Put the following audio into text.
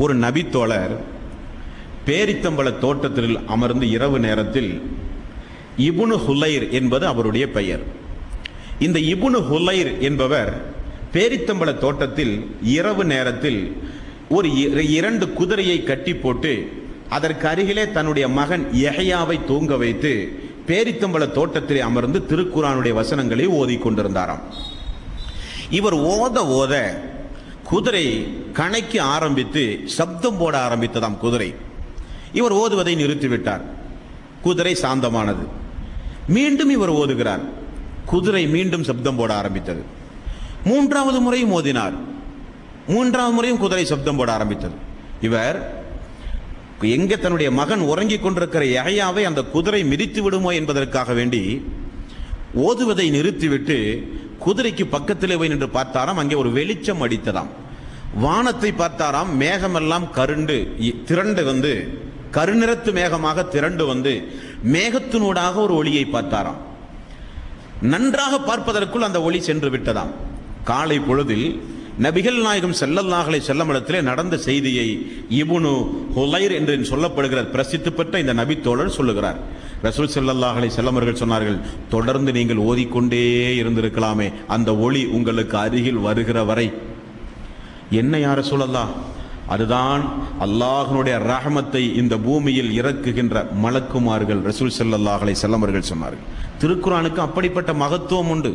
ஒரு நபித்தோழர் பேரித்தம்பள தோட்டத்தில் அமர்ந்து இரவு நேரத்தில் இப்னு ஹுலைர் என்பது அவருடைய பெயர். இந்த இப்னு ஹுலைர் என்பவர் பேரித்தம்பள தோட்டத்தில் இரவு நேரத்தில் ஒரு 2 குதிரையை கட்டி போட்டு அதற்கு அருகிலே தன்னுடைய மகன் யஹ்யாவை தூங்க வைத்து பேரித்தம்பள தோட்டத்திலே அமர்ந்து திருக்குர்ஆனுடைய வசனங்களை ஓதிக்கொண்டிருந்தாராம். இவர் ஓத ஓத குதிரை கணைக்கு ஆரம்பித்து சப்தம் போட ஆரம்பித்ததாம். குதிரை இவர் ஓதுவதை நிறுத்திவிட்டார். குதிரை சாந்தமானது. மீண்டும் இவர் ஓதுகிறார். குதிரை மீண்டும் சப்தம் போட ஆரம்பித்தது. 3வது முறையும் ஓதினார். 3வது முறையும் குதிரை சப்தம் போட ஆரம்பித்தது. இவர் எங்கே தன்னுடைய மகன் உறங்கிக் கொண்டிருக்கிற யஹ்யாவை அந்த குதிரை மிதித்து விடுமோ என்பதற்காக வேண்டி ஓதுவதை நிறுத்திவிட்டு குதிரைக்கு பக்கத்திலே போய் நின்று பார்த்தாராம். அங்கே ஒரு வெளிச்சம் அடித்ததாம். வானத்தை பார்த்தாராம். மேகமெல்லாம் திரண்டு வந்து கருநிறத்து மேகமாக திரண்டு வந்து மேகத்தினூடாக ஒரு ஒளியை பார்த்தாராம். நன்றாக பார்ப்பதற்குள் அந்த ஒளி சென்று விட்டதாம். காலை பொழுதில் நபிகள் நாயகம் ஸல்லல்லாஹு அலைஹி வஸல்லம் இடத்திலே நடந்த செய்தியை இப்னு ஹுலைர் என்று சொல்லப்படுகிற பிரசித்தி பெற்ற இந்த நபித்தோழர் சொல்லுகிறார். ரசூல் ஸல்லல்லாஹு அலைஹி வஸல்லம் அவர்கள் சொன்னார்கள், தொடர்ந்து நீங்கள் ஓதிக்கொண்டே இருந்திருக்கலாமே, அந்த ஒளி உங்களுக்கு அருகில் வருகிற வரை. என்ன யா ரசூலல்லாஹ்? அதுதான் அல்லாஹ்வுடைய ரஹமத்தை இந்த பூமியில் இறக்குகின்ற மலக்குமார்கள். ரசூல் ஸல்லல்லாஹு அலைஹி வஸல்லம் அவர்கள் சொன்னார்கள். திருக்குர்ஆனுக்கு அப்படிப்பட்ட மகத்துவம் உண்டு.